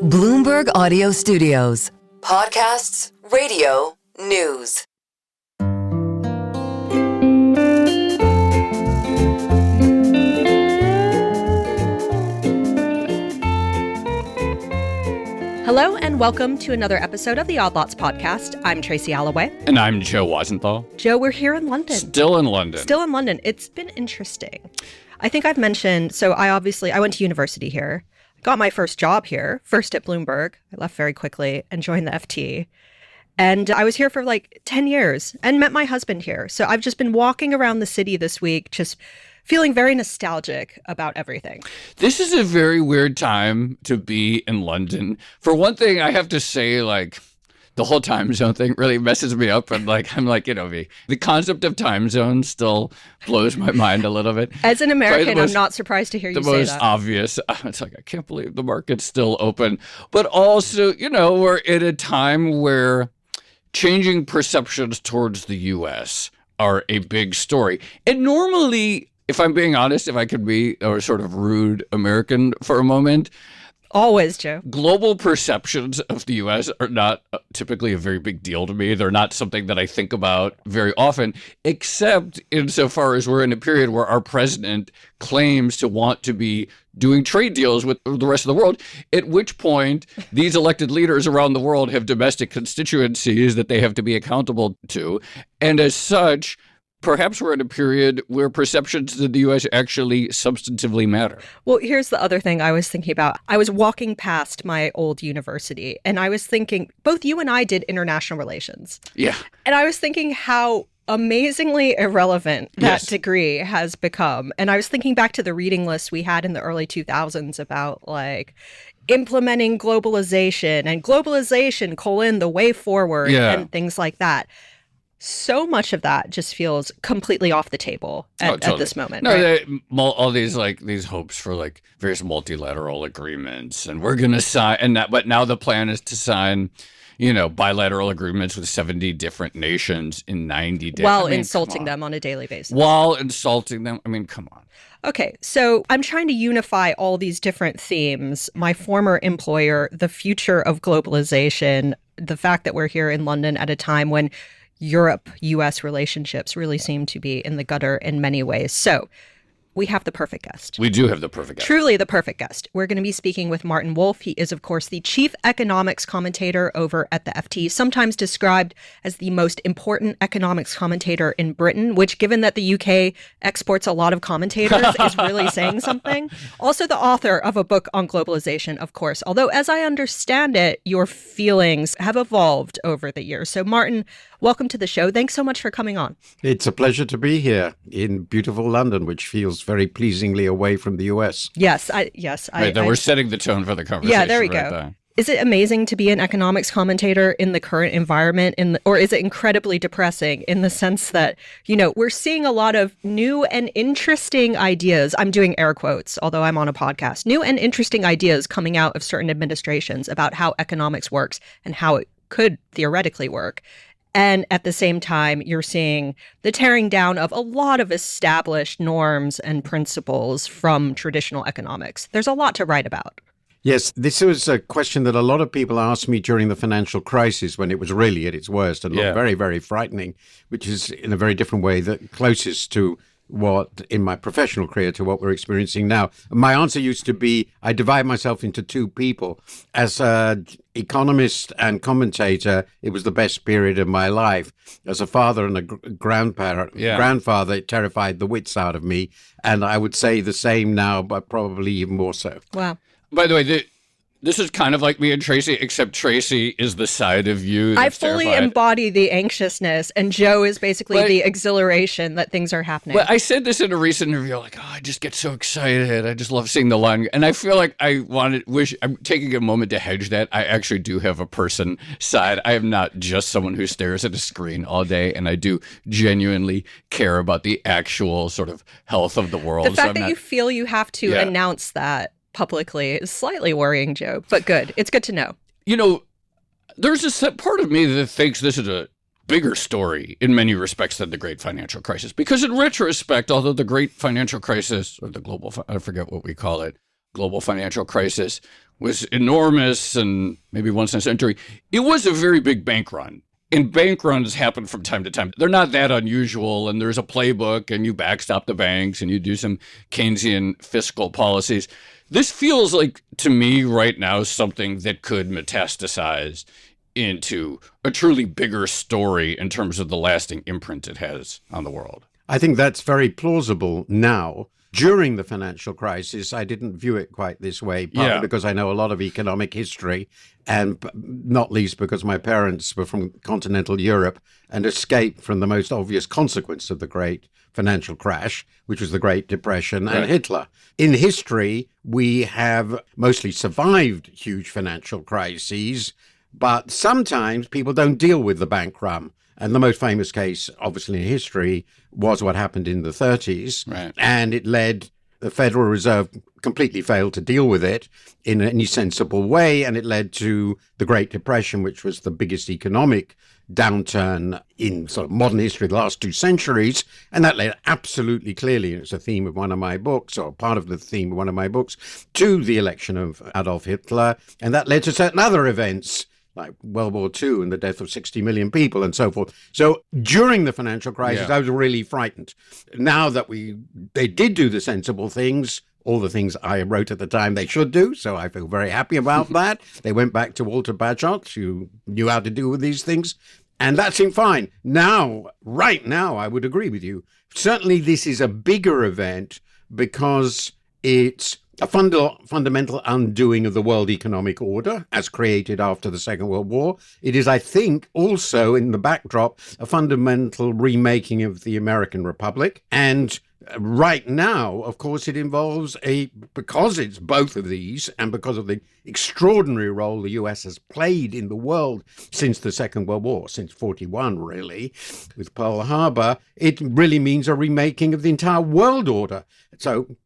Bloomberg Audio Studios. Podcasts, radio, news. Hello and welcome to another episode of the Odd Lots podcast. I'm Tracy Alloway. And I'm Joe Wasenthal. Joe, we're here in London. Still in London. Still in London. It's been interesting. I think I've mentioned, I went to university here, got my first job here, first at Bloomberg. I left very quickly and joined the FT. And I was here for like 10 years and met my husband here. So I've just been walking around the city this week, just feeling very nostalgic about everything. This is a very weird time to be in London. For one thing, I have to say, the whole time zone thing really messes me up. And the concept of time zone still blows my mind a little bit. As an American, I'm not surprised to hear you say that. The most obvious. It's like, I can't believe the market's still open. But also, we're at a time where changing perceptions towards the U.S. are a big story. And normally, if I'm being honest, if I could be a sort of rude American for a moment. Always, Joe. Global perceptions of the U.S. are not typically a very big deal to me. They're not something that I think about very often, except insofar as we're in a period where our president claims to want to be doing trade deals with the rest of the world, at which point these elected leaders around the world have domestic constituencies that they have to be accountable to. And as such, perhaps we're in a period where perceptions of the U.S. actually substantively matter. Well, here's the other thing I was thinking about. I was walking past my old university, and I was thinking, both you and I did international relations. Yeah. And I was thinking how amazingly irrelevant that degree has become. And I was thinking back to the reading list we had in the early 2000s about, implementing globalization and globalization, the way forward, and things like that. So much of that just feels completely off the table at this moment. No, right? all these hopes for various multilateral agreements, and we're going to sign, but now the plan is to sign, bilateral agreements with 70 different nations in 90 days. While insulting them on a daily basis. While insulting them. Come on. Okay, so I'm trying to unify all these different themes. My former employer, the future of globalization, the fact that we're here in London at a time when Europe-U.S. relationships really seem to be in the gutter in many ways. So we have the perfect guest. We do have the perfect guest. Truly the perfect guest. We're going to be speaking with Martin Wolf. He is, of course, the chief economics commentator over at the FT, sometimes described as the most important economics commentator in Britain, which, given that the UK exports a lot of commentators, is really saying something. Also the author of a book on globalization, of course, although as I understand it, your feelings have evolved over the years. So Martin, welcome to the show. Thanks so much for coming on. It's a pleasure to be here in beautiful London, which feels very pleasingly away from the U.S. Yes. We're setting the tone for the conversation. Yeah, there we go. There. Is it amazing to be an economics commentator in the current environment, or is it incredibly depressing in the sense that, we're seeing a lot of new and interesting ideas. I'm doing air quotes, although I'm on a podcast. New and interesting ideas coming out of certain administrations about how economics works and how it could theoretically work. And at the same time, you're seeing the tearing down of a lot of established norms and principles from traditional economics. There's a lot to write about. Yes, this was a question that a lot of people asked me during the financial crisis when it was really at its worst and looked very, very frightening, which is in a very different way the closest to what in my professional career to what we're experiencing now. My answer used to be, I divide myself into two people. As an economist and commentator, it was the best period of my life. As a father and a grandfather, it terrified the wits out of me. And I would say the same now, but probably even more so. Wow. By the way, this is kind of like me and Tracy, except Tracy is the side of you that's I fully terrified. Embody the anxiousness, and Joe is basically the exhilaration that things are happening. But I said this in a recent interview, I just get so excited. I just love seeing the line. And I feel like I'm taking a moment to hedge that. I actually do have a person side. I am not just someone who stares at a screen all day, and I do genuinely care about the actual sort of health of the world. The fact that you feel you have to announce that publicly is slightly worrying, Joe, but good. It's good to know. There's a part of me that thinks this is a bigger story in many respects than the Great Financial Crisis. Because in retrospect, although the Great Financial Crisis, or the global, I forget what we call it, global financial crisis, was enormous and maybe once in a century. It was a very big bank run. And bank runs happen from time to time. They're not that unusual, and there's a playbook, and you backstop the banks, and you do some Keynesian fiscal policies. This feels like, to me right now, something that could metastasize into a truly bigger story in terms of the lasting imprint it has on the world. I think that's very plausible now. During the financial crisis, I didn't view it quite this way, partly because I know a lot of economic history, and not least because my parents were from continental Europe and escaped from the most obvious consequence of the great financial crash, which was the Great Depression and Hitler. In history, we have mostly survived huge financial crises, but sometimes people don't deal with the bank run. And the most famous case, obviously, in history was what happened in the 30s. Right. And it led the Federal Reserve completely failed to deal with it in any sensible way. And it led to the Great Depression, which was the biggest economic downturn in sort of modern history, the last 2 centuries. And that led absolutely clearly, it's a theme of one of my books, or part of the theme of one of my books, to the election of Adolf Hitler. And that led to certain other events, like World War II and the death of 60 million people and so forth. So during the financial crisis, I was really frightened. Now that they did do the sensible things, all the things I wrote at the time they should do, so I feel very happy about that. They went back to Walter Bagehot, who knew how to deal with these things, and that seemed fine. Now, right now, I would agree with you. Certainly this is a bigger event because it's a fundamental undoing of the world economic order as created after the Second World War. It is, I think, also in the backdrop, a fundamental remaking of the American Republic. And right now, of course, it involves because it's both of these and because of the extraordinary role the US has played in the world since the Second World War, since 41, really, with Pearl Harbor, it really means a remaking of the entire world order. So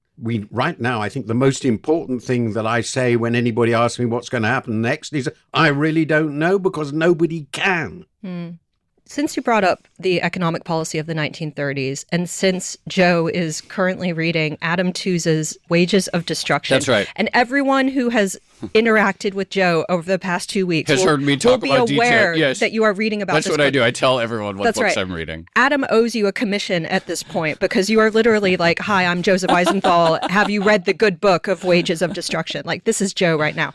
right now, I think the most important thing that I say when anybody asks me what's going to happen next is I really don't know, because nobody can. Since you brought up the economic policy of the 1930s, and since Joe is currently reading Adam Tooze's Wages of Destruction. That's right. And everyone who has interacted with Joe over the past 2 weeks has heard me talk about be aware detail. Yes. that you are reading about That's this what book. I do. I tell everyone what That's books right. I'm reading. Adam owes you a commission at this point, because you are literally like, hi, I'm Joseph Eisenthal. Have you read the good book of Wages of Destruction? Like, this is Joe right now.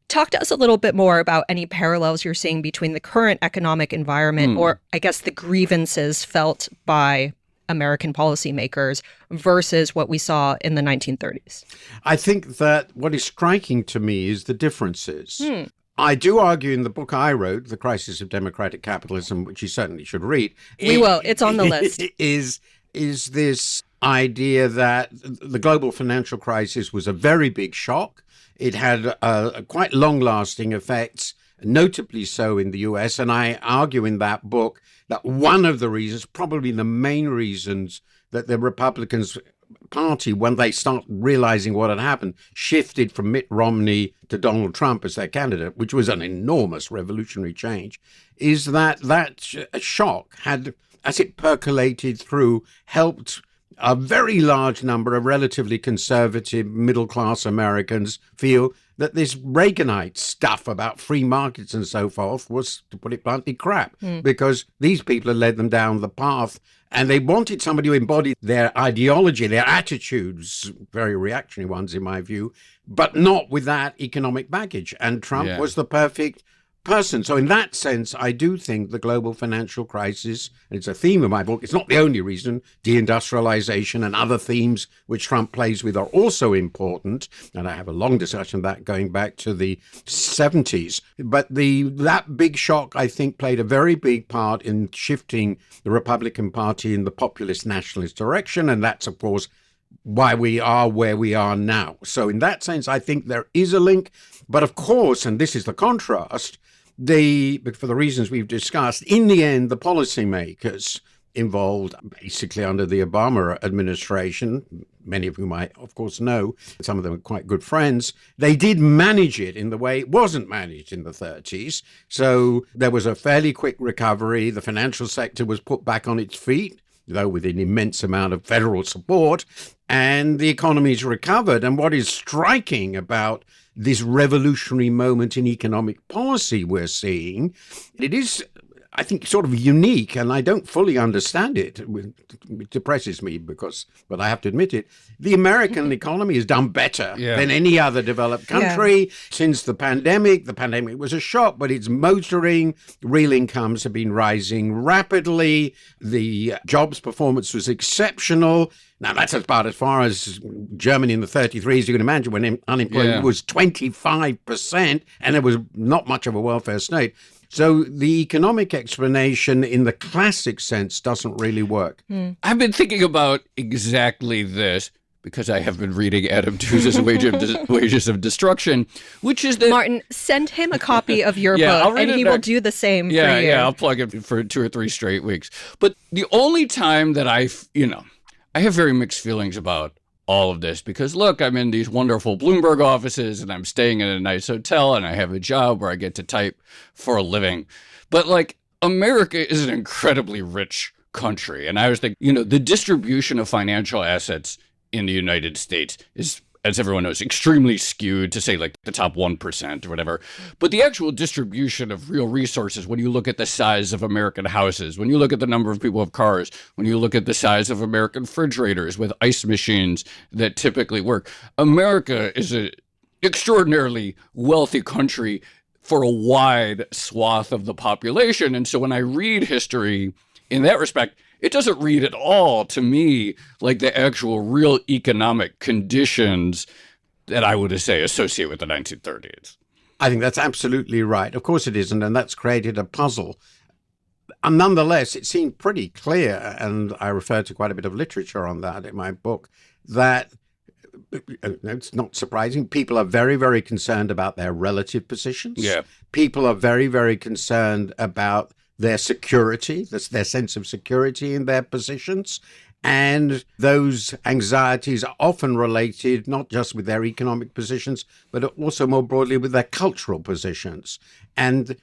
Talk to us a little bit more about any parallels you're seeing between the current economic environment, or I guess the grievances felt by American policymakers versus what we saw in the 1930s. I think that what is striking to me is the differences. I do argue in the book I wrote, The Crisis of Democratic Capitalism, which you certainly should read. We will. It's on the list. Is this idea that the global financial crisis was a very big shock. It had quite long-lasting effects, notably so in the US. And I argue in that book that one of the reasons, probably the main reasons, that the Republicans Party, when they start realizing what had happened, shifted from Mitt Romney to Donald Trump as their candidate, which was an enormous revolutionary change, is that shock had, as it percolated through, helped a very large number of relatively conservative middle-class Americans feel that this Reaganite stuff about free markets and so forth was, to put it bluntly, crap, because these people had led them down the path, and they wanted somebody who embodied their ideology, their attitudes, very reactionary ones in my view, but not with that economic baggage. And Trump was the perfect person. So in that sense, I do think the global financial crisis, and it's a theme of my book, it's not the only reason, deindustrialization and other themes which Trump plays with are also important. And I have a long discussion of that going back to the 70s. But that big shock, I think, played a very big part in shifting the Republican Party in the populist nationalist direction. And that's, of course, why we are where we are now. So in that sense, I think there is a link. But of course, and this is the contrast, but for the reasons we've discussed, in the end, the policymakers involved, basically under the Obama administration, many of whom I, of course, know, some of them are quite good friends, they did manage it in the way it wasn't managed in the 30s. So there was a fairly quick recovery. The financial sector was put back on its feet. though with an immense amount of federal support, and the economy's recovered. And what is striking about this revolutionary moment in economic policy we're seeing, it is, I think, sort of unique, and I don't fully understand it. It depresses me but I have to admit it. The American economy has done better than any other developed country since the pandemic. The pandemic was a shock, but it's motoring. Real incomes have been rising rapidly. The jobs performance was exceptional. Now, that's about as far as Germany in the 33s, you can imagine, when unemployment was 25%, and there was not much of a welfare state. So the economic explanation in the classic sense doesn't really work. I've been thinking about exactly this because I have been reading Adam Tooze's Wages of Destruction, which is that... Martin, send him a copy of your book, and he will do the same for you. Yeah, I'll plug it for 2 or 3 straight weeks. But the only time that I have very mixed feelings about all of this because, look, I'm in these wonderful Bloomberg offices and I'm staying in a nice hotel and I have a job where I get to type for a living. But, like, America is an incredibly rich country. And I was thinking, the distribution of financial assets in the United States is, as everyone knows, extremely skewed to, say, like the top 1% or whatever. But the actual distribution of real resources, when you look at the size of American houses, when you look at the number of people who have cars, when you look at the size of American refrigerators with ice machines that typically work, America is an extraordinarily wealthy country for a wide swath of the population. And so when I read history in that respect, it doesn't read at all to me like the actual real economic conditions that I would say associate with the 1930s. I think that's absolutely right. Of course it isn't, and that's created a puzzle. And nonetheless, it seemed pretty clear, and I refer to quite a bit of literature on that in my book, that it's not surprising. People are very, very concerned about their relative positions. Yeah. People are very, very concerned about their security, their sense of security in their positions. And those anxieties are often related not just with their economic positions, but also more broadly with their cultural positions. And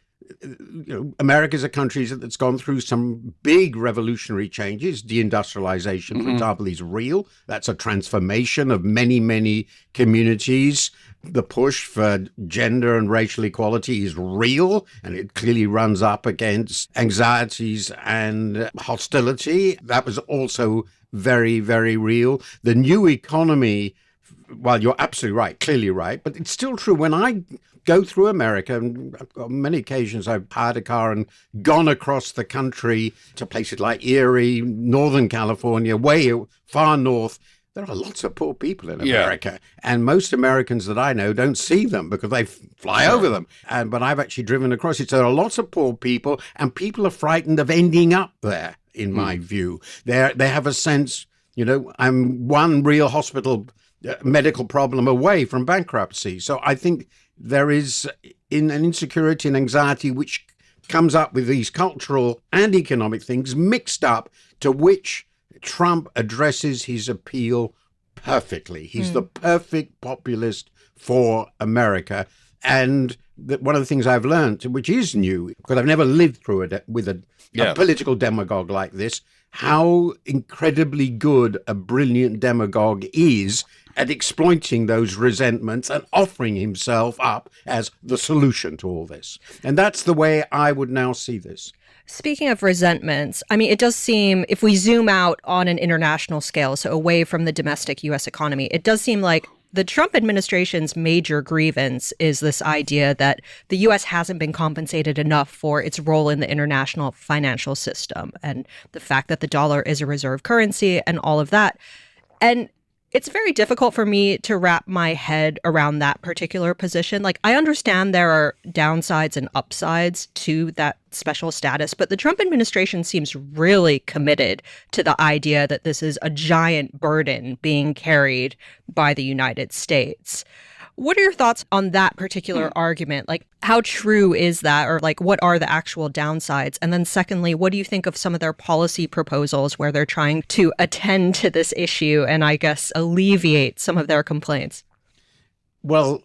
America is a country that's gone through some big revolutionary changes. Deindustrialization, for example, is real. That's a transformation of many, many communities. The push for gender and racial equality is real, and it clearly runs up against anxieties and hostility. That was also very, very real. The new economy, well, you're absolutely right, clearly right, but it's still true. When I go through America, and on many occasions I've hired a car and gone across the country to places like Erie, Northern California, way far north, there are lots of poor people in America. And most Americans that I know don't see them because they fly over them. But I've actually driven across it. So there are lots of poor people, and people are frightened of ending up there, in my view. They have a sense, I'm one real hospital medical problem away from bankruptcy. So I think there is an insecurity and anxiety which comes up with these cultural and economic things mixed up, to which Trump addresses his appeal perfectly. He's the perfect populist for America. And one of the things I've learned, which is new, because I've never lived through it with a political demagogue like this, how incredibly good a brilliant demagogue is at exploiting those resentments and offering himself up as the solution to all this. And that's the way I would now see this. Speaking of resentments, I mean, it does seem, if we zoom out on an international scale, so away from the domestic U.S. economy, it does seem like the Trump administration's major grievance is this idea that the U.S. hasn't been compensated enough for its role in the international financial system, and the fact that the dollar is a reserve currency and all of that. And it's very difficult for me to wrap my head around that particular position. Like, I understand there are downsides and upsides to that special status, but the Trump administration seems really committed to the idea that this is a giant burden being carried by the United States. What are your thoughts on that particular argument? Like, how true is that? Or like, what are the actual downsides? And then secondly, what do you think of some of their policy proposals where they're trying to attend to this issue and I guess alleviate some of their complaints? Well,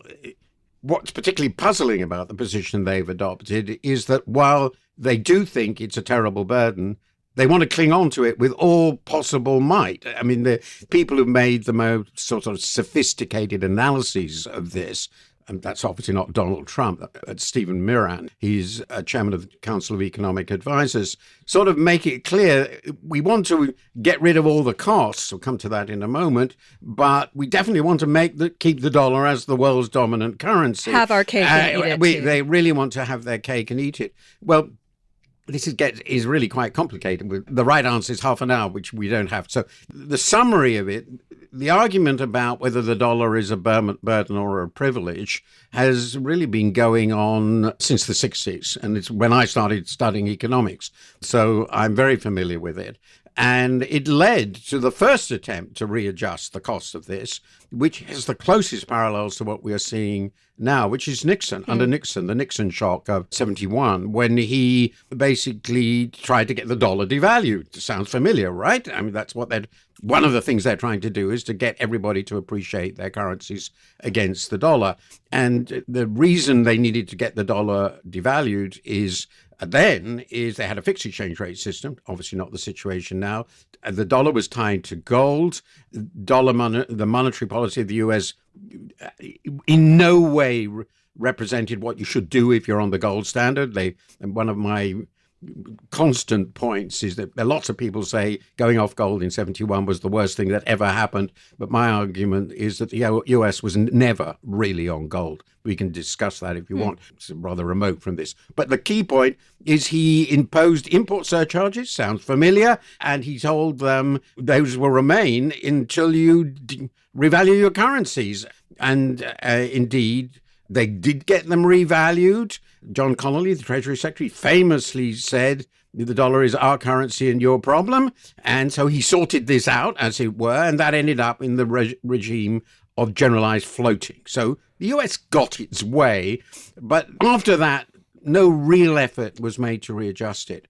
what's particularly puzzling about the position they've adopted is that while they do think it's a terrible burden, they want to cling on to it with all possible might. I mean, the people who've made the most sort of sophisticated analyses of this, and that's obviously not Donald Trump, Stephen Miran, he's chairman of the Council of Economic Advisors, sort of make it clear we want to get rid of all the costs. We'll come to that in a moment, but we definitely want to keep the dollar as the world's dominant currency. Have our cake and eat it too. They really want to have their cake and eat it. Well, this is really quite complicated. The right answer is half an hour, which we don't have. So the summary of it, the argument about whether the dollar is a burden or a privilege has really been going on since the 60s. And it's when I started studying economics. So I'm very familiar with it. And it led to the first attempt to readjust the cost of this, which has the closest parallels to what we are seeing now, which is Nixon, under Nixon, the Nixon shock of 71, when he basically tried to get the dollar devalued. Sounds familiar, right? I mean, that's what one of the things they're trying to do is to get everybody to appreciate their currencies against the dollar. And the reason they needed to get the dollar devalued is they had a fixed exchange rate system, obviously not the situation now. The dollar was tied to gold. The monetary policy of the U.S. in no way represented what you should do if you're on the gold standard. And one of my constant points is that lots of people say going off gold in 71 was the worst thing that ever happened. But my argument is that the US was never really on gold. We can discuss that if you want. It's rather remote from this. But the key point is he imposed import surcharges, sounds familiar, and he told them those will remain until you revalue your currencies. And indeed, they did get them revalued. John Connolly, the Treasury Secretary, famously said, the dollar is our currency and your problem. And so he sorted this out, as it were, and that ended up in the regime of generalized floating. So the US got its way, but after that, no real effort was made to readjust it.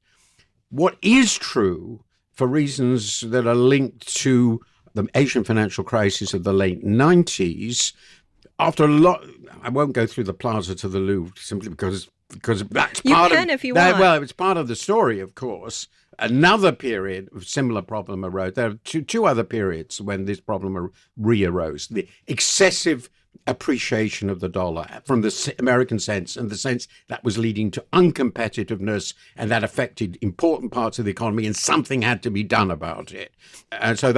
What is true, for reasons that are linked to the Asian financial crisis of the late 90s, after a lot, I won't go through the Plaza to the Louvre simply because that's part of. You can if you want. Well, it's part of the story, of course. Another period of similar problem arose. There are two other periods when this problem re-arose. The excessive appreciation of the dollar from the American sense, and the sense that was leading to uncompetitiveness, and that affected important parts of the economy, and something had to be done about it. And so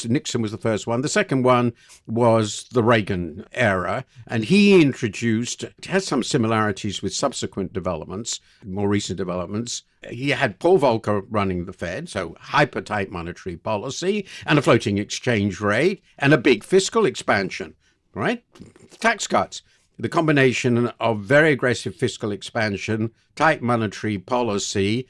Nixon was the first one. The second one was the Reagan era, and he introduced, it has some similarities with subsequent developments, more recent developments. He had Paul Volcker running the Fed, so hyper tight monetary policy and a floating exchange rate and a big fiscal expansion. Right? Tax cuts. The combination of very aggressive fiscal expansion, tight monetary policy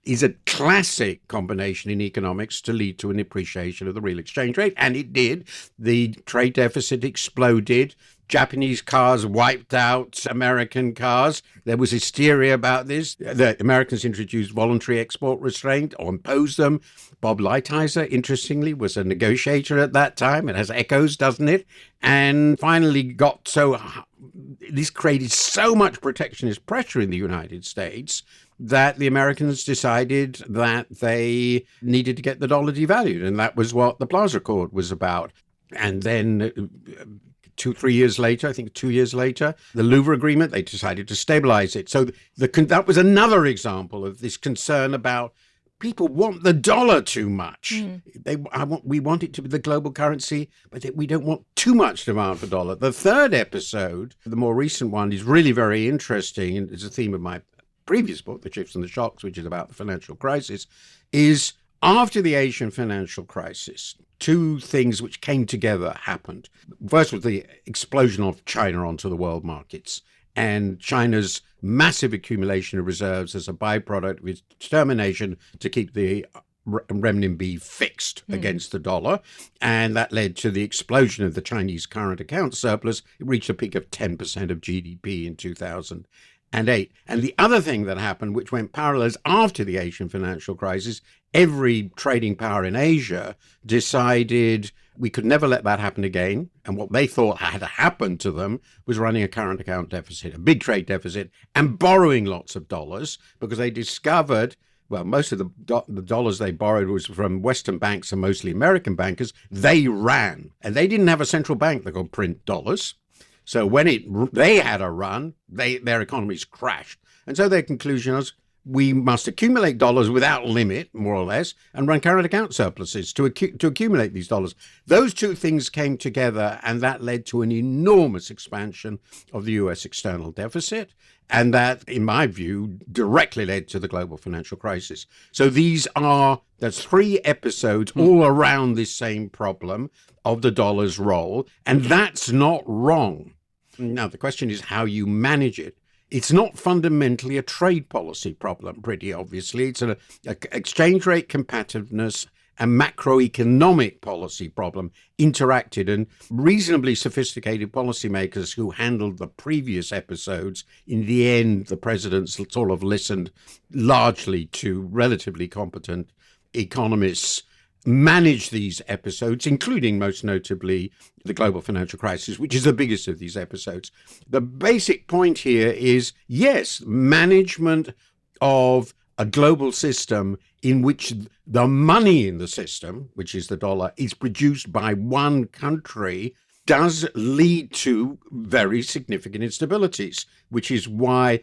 is a classic combination in economics to lead to an appreciation of the real exchange rate. And it did. The trade deficit exploded. Japanese cars wiped out American cars. There was hysteria about this. The Americans introduced voluntary export restraint or imposed them. Bob Lighthizer, interestingly, was a negotiator at that time. It has echoes, doesn't it? And finally this created so much protectionist pressure in the United States that the Americans decided that they needed to get the dollar devalued. And that was what the Plaza Accord was about. And then 2 years later, the Louvre Agreement, they decided to stabilize it. So that was another example of this concern about people want the dollar too much. We want it to be the global currency, but we don't want too much demand for dollar. The third episode, the more recent one, is really very interesting, and it's a theme of my previous book, The Shifts and the Shocks, which is about the financial crisis, is after the Asian financial crisis, two things which came together happened. First was the explosion of China onto the world markets, and China's massive accumulation of reserves as a byproduct of its determination to keep the renminbi fixed against the dollar. And that led to the explosion of the Chinese current account surplus. It reached a peak of 10% of GDP in 2008. And the other thing that happened, which went parallel after the Asian financial crisis, every trading power in Asia decided we could never let that happen again. And what they thought had happened to them was running a current account deficit, a big trade deficit, and borrowing lots of dollars, because they discovered well, most of the dollars they borrowed was from Western banks and mostly American bankers. They ran, and they didn't have a central bank that could print dollars. So when they had a run, their economies crashed. And so their conclusion was, we must accumulate dollars without limit, more or less, and run current account surpluses to accumulate these dollars. Those two things came together, and that led to an enormous expansion of the U.S. external deficit. And that, in my view, directly led to the global financial crisis. So there's 3 episodes all around this same problem of the dollar's role, and that's not wrong. Now, the question is how you manage it. It's not fundamentally a trade policy problem, pretty obviously. It's an exchange rate competitiveness and macroeconomic policy problem interacted, and reasonably sophisticated policymakers who handled the previous episodes. In the end, the presidents sort of listened largely to relatively competent economists manage these episodes, including most notably the global financial crisis, which is the biggest of these episodes. The basic point here is, yes, management of a global system in which the money in the system, which is the dollar, is produced by one country, does lead to very significant instabilities, which is why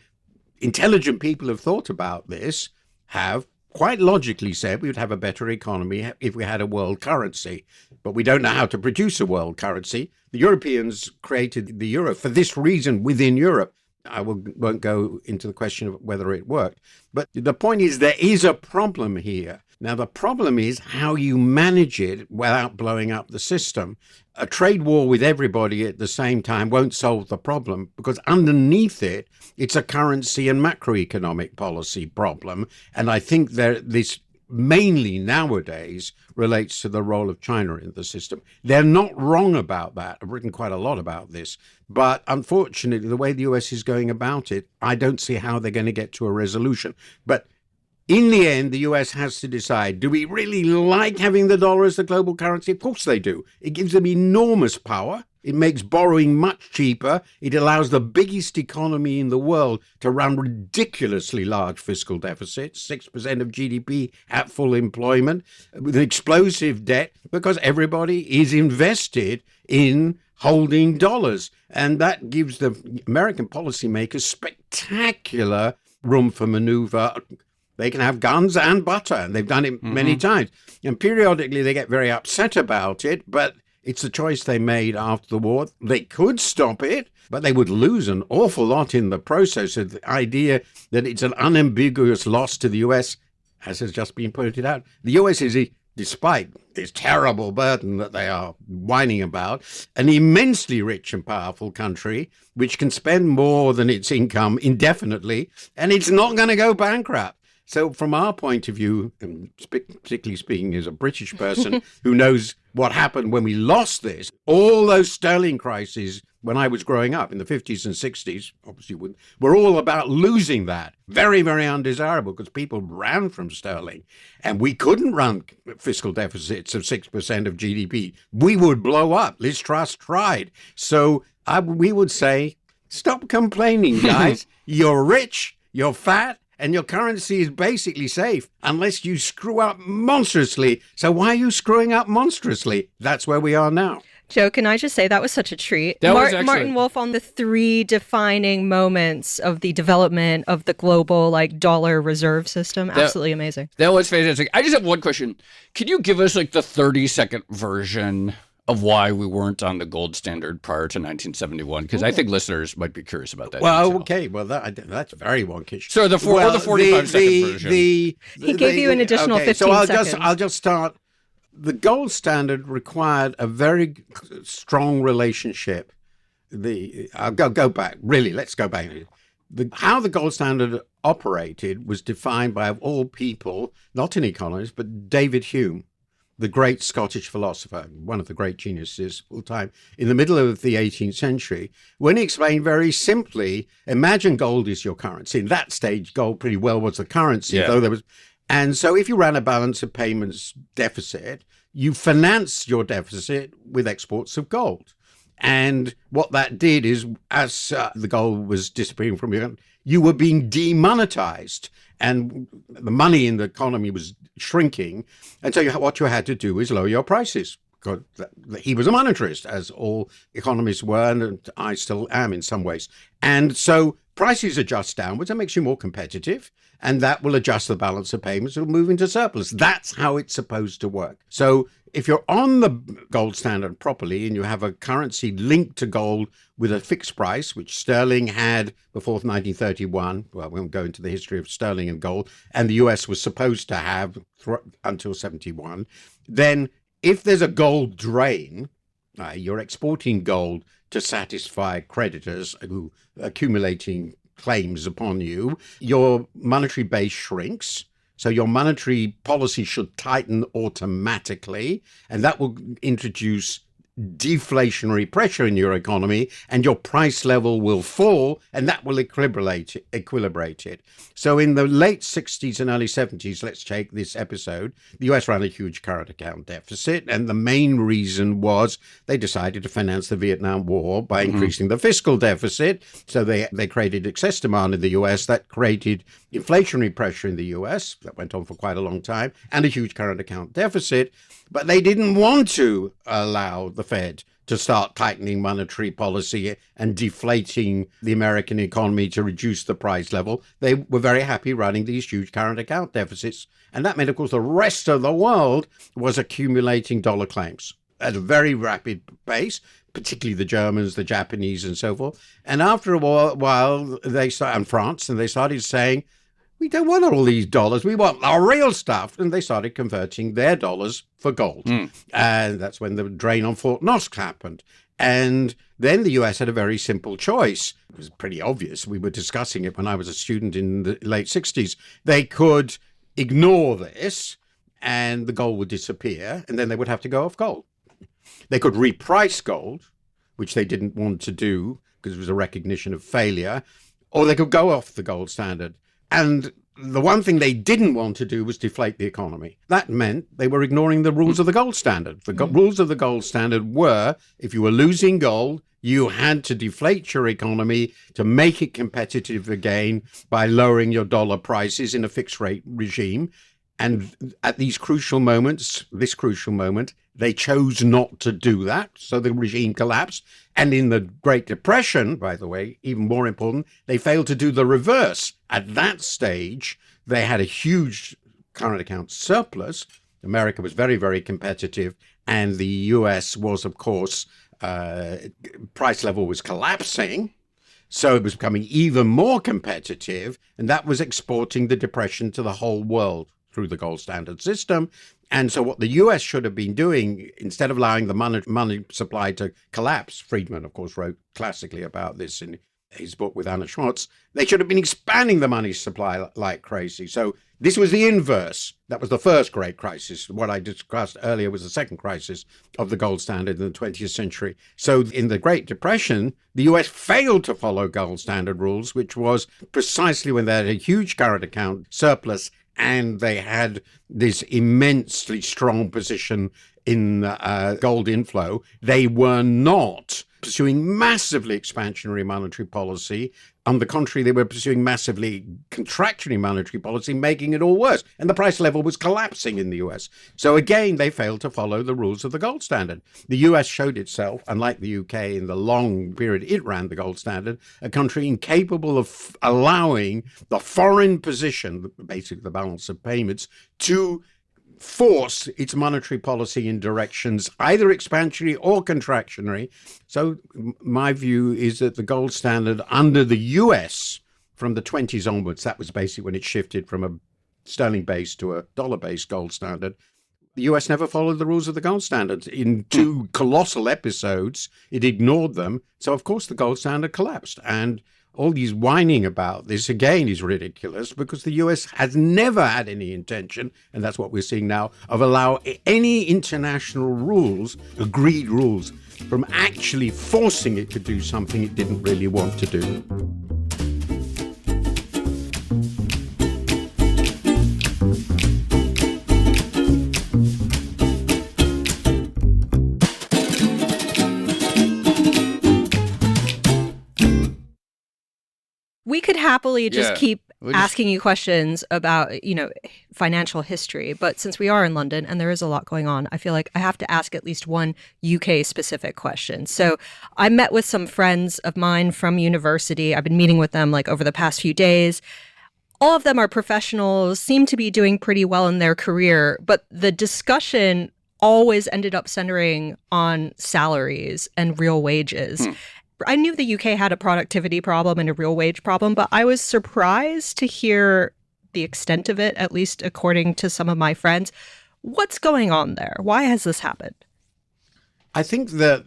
intelligent people have thought about this, have quite logically said we would have a better economy if we had a world currency. But we don't know how to produce a world currency. The Europeans created the euro for this reason within Europe. I won't go into the question of whether it worked. But the point is there is a problem here. Now, the problem is how you manage it without blowing up the system. A trade war with everybody at the same time won't solve the problem, because underneath it, it's a currency and macroeconomic policy problem. And I think this mainly nowadays relates to the role of China in the system. They're not wrong about that. I've written quite a lot about this. But unfortunately, the way the US is going about it, I don't see how they're going to get to a resolution. But in the end, the US has to decide, do we really like having the dollar as the global currency? Of course they do. It gives them enormous power. It makes borrowing much cheaper. It allows the biggest economy in the world to run ridiculously large fiscal deficits, 6% of GDP at full employment, with an explosive debt, because everybody is invested in holding dollars. And that gives the American policymakers spectacular room for maneuver. They can have guns and butter, and they've done it many times. And periodically they get very upset about it, but it's the choice they made after the war. They could stop it, but they would lose an awful lot in the process. So the idea that it's an unambiguous loss to the US, as has just been pointed out, the US is, despite this terrible burden that they are whining about, an immensely rich and powerful country which can spend more than its income indefinitely, and it's not going to go bankrupt. So from our point of view, and particularly speaking as a British person who knows what happened when we lost this, all those sterling crises when I was growing up in the 50s and 60s, obviously were all about losing that. Very, very undesirable, because people ran from sterling. And we couldn't run fiscal deficits of 6% of GDP. We would blow up. Liz Truss tried. So we would say, stop complaining, guys. You're rich, you're fat, and your currency is basically safe unless you screw up monstrously. So why are you screwing up monstrously? That's where we are now. Joe, can I just say that was such a treat? Martin Wolf on the 3 defining moments of the development of the global dollar reserve system. Absolutely amazing. That was fantastic. I just have one question. Can you give us the 30-second version of why we weren't on the gold standard prior to 1971? Because I think listeners might be curious about that. Well, detail. okay. Well, that's very wonkish. So the 45-second version. He gave you an additional 15 seconds. So I'll just start. The gold standard required a very strong relationship. I'll go back. Really, let's go back. How the gold standard operated was defined by, of all people, not an economist, but David Hume, the great Scottish philosopher, one of the great geniuses of all time, in the middle of the 18th century, when he explained very simply, imagine gold is your currency. In that stage, gold pretty well was the currency, though there was. And so if you ran a balance of payments deficit, you finance your deficit with exports of gold. And what that did is, as the gold was disappearing from you, you were being demonetized. and the money in the economy was shrinking. And so what you had to do is lower your prices. Because he was a monetarist, as all economists were, and I still am in some ways. And so prices adjust downwards. That makes you more competitive, and that will adjust the balance of payments. It'll move into surplus. That's how it's supposed to work. So if you're on the gold standard properly and you have a currency linked to gold with a fixed price, which sterling had before 1931, well, we won't go into the history of sterling and gold, and the US was supposed to have until 71, then if there's a gold drain, you're exporting gold to satisfy creditors who are accumulating claims upon you, your monetary base shrinks. So your monetary policy should tighten automatically, and that will introduce deflationary pressure in your economy, and your price level will fall, and that will equilibrate it. So in the late 60s and early 70s, let's take this episode, the US ran a huge current account deficit, and the main reason was they decided to finance the Vietnam War by increasing the fiscal deficit. So they created excess demand in the US that created inflationary pressure in the US that went on for quite a long time, and a huge current account deficit. But they didn't want to allow the Fed to start tightening monetary policy and deflating the American economy to reduce the price level. They were very happy running these huge current account deficits. And that meant, of course, the rest of the world was accumulating dollar claims at a very rapid pace, particularly the Germans, the Japanese, and so forth. And after a while, they started saying, we don't want all these dollars. We want our real stuff. And they started converting their dollars for gold. And that's when the drain on Fort Knox happened. And then the US had a very simple choice. It was pretty obvious. We were discussing it when I was a student in the late 60s. They could ignore this and the gold would disappear, and then they would have to go off gold. They could reprice gold, which they didn't want to do because it was a recognition of failure, or they could go off the gold standard. And the one thing they didn't want to do was deflate the economy. That meant they were ignoring the rules of the gold standard. The rules of the gold standard were, if you were losing gold, you had to deflate your economy to make it competitive again by lowering your dollar prices in a fixed rate regime. And at this crucial moment, they chose not to do that. So the regime collapsed. And in the Great Depression, by the way, even more important, they failed to do the reverse. At that stage, they had a huge current account surplus. America was very, very competitive. And the US was, of course, price level was collapsing. So it was becoming even more competitive. And that was exporting the depression to the whole world through the gold standard system. And so what the US should have been doing, instead of allowing the money supply to collapse, Friedman, of course, wrote classically about this in his book with Anna Schwartz, they should have been expanding the money supply like crazy. So this was the inverse. That was the first great crisis. What I discussed earlier was the second crisis of the gold standard in the 20th century. So in the Great Depression, the US failed to follow gold standard rules, which was precisely when they had a huge current account surplus and they had this immensely strong position in gold inflow. They were not pursuing massively expansionary monetary policy. On the contrary, they were pursuing massively contractionary monetary policy, making it all worse. And the price level was collapsing in the US. So again, they failed to follow the rules of the gold standard. The US showed itself, unlike the UK in the long period it ran the gold standard, a country incapable of allowing the foreign position, basically the balance of payments, to force its monetary policy in directions either expansionary or contractionary. So my view is that the gold standard under the US from the 20s onwards, that was basically when it shifted from a sterling-based to a dollar-based gold standard. The US never followed the rules of the gold standard. In two colossal episodes, it ignored them. So, of course, the gold standard collapsed. And all these whining about this, again, is ridiculous because the US has never had any intention, and that's what we're seeing now, of allow any international rules, agreed rules, from actually forcing it to do something it didn't really want to do. We could happily just keep asking you questions about, financial history. But since we are in London and there is a lot going on, I feel like I have to ask at least one UK specific question. So I met with some friends of mine from university. I've been meeting with them like over the past few days. All of them are professionals, seem to be doing pretty well in their career, but the discussion always ended up centering on salaries and real wages. I knew the UK had a productivity problem and a real wage problem, but I was surprised to hear the extent of it, at least according to some of my friends. What's going on there? Why has this happened? I think that,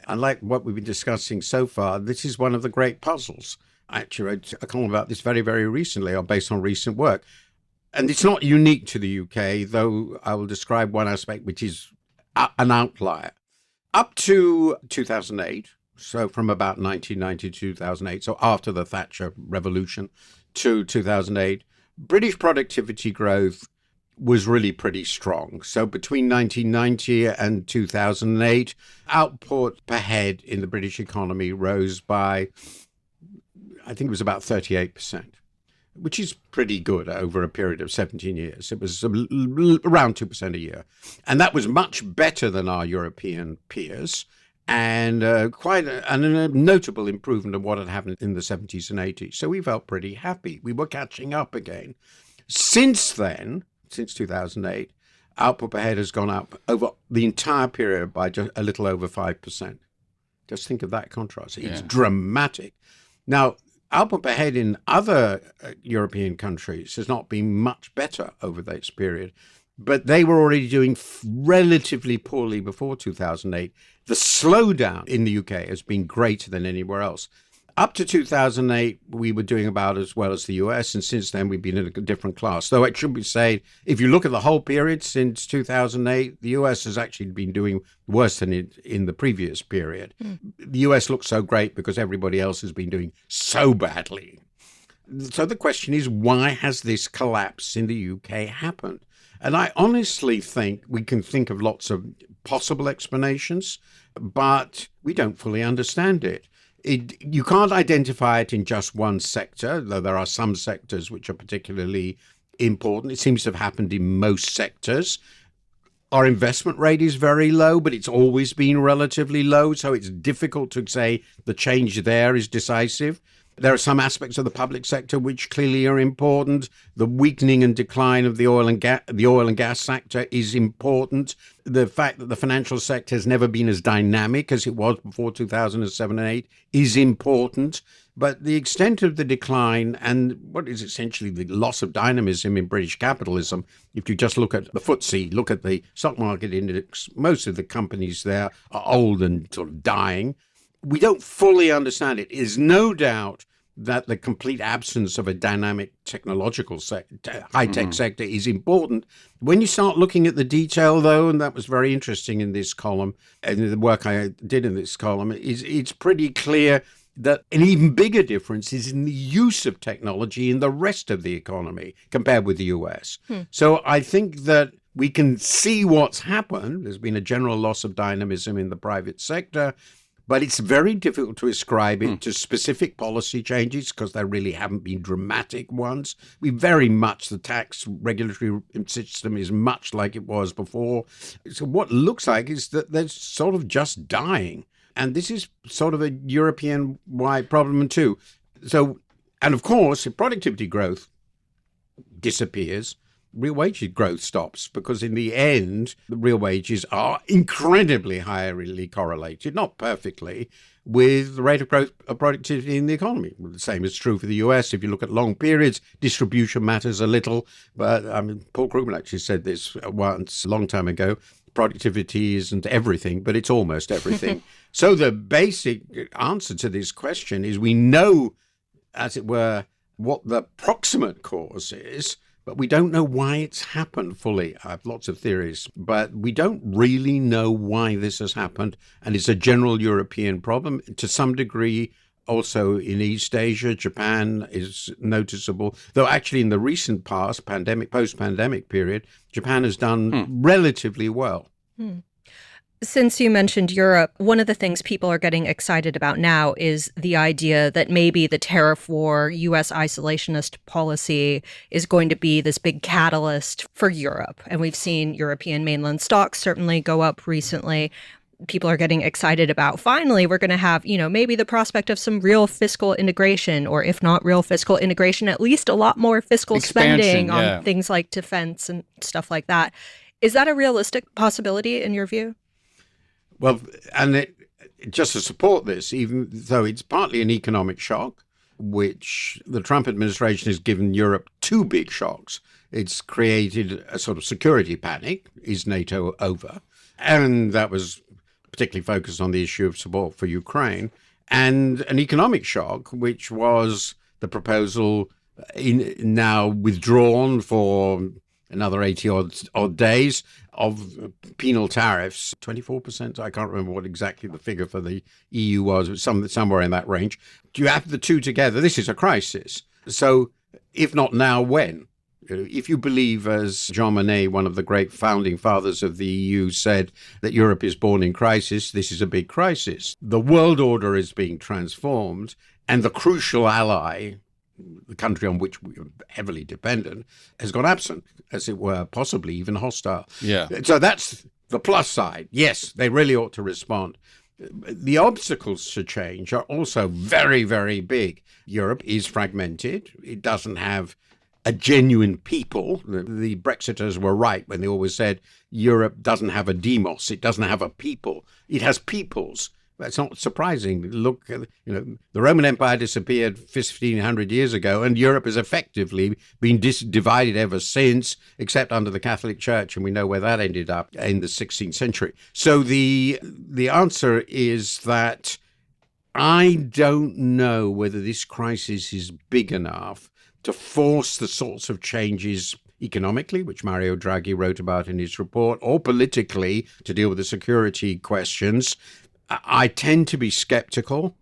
unlike what we've been discussing so far, this is one of the great puzzles. I actually wrote a column about this very, very recently, or based on recent work. And it's not unique to the UK, though I will describe one aspect which is an outlier. Up to 2008, so from about 1990 to 2008, so after the Thatcher Revolution to 2008, British productivity growth was really pretty strong. So between 1990 and 2008, output per head in the British economy rose by, I think it was about 38%, which is pretty good over a period of 17 years. It was around 2% a year. And that was much better than our European peers, and quite a notable improvement of what had happened in the 70s and 80s. So we felt pretty happy. We were catching up again. Since then, since 2008, output per head has gone up over the entire period by just a little over 5%. Just think of that contrast. It's dramatic. Now, output per head in other European countries has not been much better over this period, but they were already doing relatively poorly before 2008. The slowdown in the UK has been greater than anywhere else. Up to 2008, we were doing about as well as the US, and since then we've been in a different class. Though it should be said, if you look at the whole period since 2008, the US has actually been doing worse than it in the previous period. The US looks so great because everybody else has been doing so badly. So the question is, why has this collapse in the UK happened? And I honestly think we can think of lots of possible explanations, but we don't fully understand it. You can't identify it in just one sector, though there are some sectors which are particularly important. It seems to have happened in most sectors. Our investment rate is very low, but it's always been relatively low, so it's difficult to say the change there is decisive. There are some aspects of the public sector which clearly are important. The weakening and decline of the oil and gas sector is important. The fact that the financial sector has never been as dynamic as it was before 2007 and 8 is important. But the extent of the decline and what is essentially the loss of dynamism in British capitalism, if you just look at the FTSE, look at the stock market index, most of the companies there are old and sort of dying. We don't fully understand it. There's no doubt that the complete absence of a dynamic technological high-tech sector is important. When you start looking at the detail, though, and that was very interesting in this column, and the work I did in this column, it's pretty clear that an even bigger difference is in the use of technology in the rest of the economy compared with the US. So I think that we can see what's happened. There's been a general loss of dynamism in the private sector, but it's very difficult to ascribe it to specific policy changes because there really haven't been dramatic ones. The tax regulatory system is much like it was before. So what looks like is that they're sort of just dying. And this is sort of a European-wide problem too. So, and of course, if productivity growth disappears, real wage growth stops, because in the end, the real wages are incredibly highly correlated, not perfectly, with the rate of growth of productivity in the economy. The same is true for the US. If you look at long periods, distribution matters a little. But Paul Krugman actually said this once a long time ago. Productivity isn't everything, but it's almost everything. So the basic answer to this question is we know, as it were, what the proximate cause is, but we don't know why it's happened fully. I have lots of theories, but we don't really know why this has happened. And it's a general European problem. To some degree, also in East Asia, Japan is noticeable. Though actually in the recent past, post-pandemic period, Japan has done relatively well. Since you mentioned Europe, one of the things people are getting excited about now is the idea that maybe the tariff war, U.S. isolationist policy is going to be this big catalyst for Europe. And we've seen European mainland stocks certainly go up recently. People are getting excited about, finally, we're going to have, maybe the prospect of some real fiscal integration, or if not real fiscal integration, at least a lot more fiscal spending on things like defense and stuff like that. Is that a realistic possibility in your view? Well, and just to support this, even though it's partly an economic shock, which the Trump administration has given Europe two big shocks. It's created a sort of security panic. Is NATO over? And that was particularly focused on the issue of support for Ukraine. And an economic shock, which was the proposal now withdrawn for another 80 odd days of penal tariffs, 24%. I can't remember what exactly the figure for the EU was. It was somewhere in that range. Do you have the two together? This is a crisis. So if not now, when? If you believe, as Jean Monnet, one of the great founding fathers of the EU, said that Europe is born in crisis, this is a big crisis. The world order is being transformed, and the crucial ally, the country on which we are heavily dependent, has gone absent, as it were, possibly even hostile. Yeah. So that's the plus side. Yes, they really ought to respond. The obstacles to change are also very, very big. Europe is fragmented. It doesn't have a genuine people. The Brexiters were right when they always said Europe doesn't have a demos. It doesn't have a people. It has peoples. That's not surprising. Look, the Roman Empire disappeared 1,500 years ago, and Europe has effectively been divided ever since, except under the Catholic Church, and we know where that ended up in the 16th century. So the answer is that I don't know whether this crisis is big enough to force the sorts of changes economically, which Mario Draghi wrote about in his report, or politically to deal with the security questions. I tend to be skeptical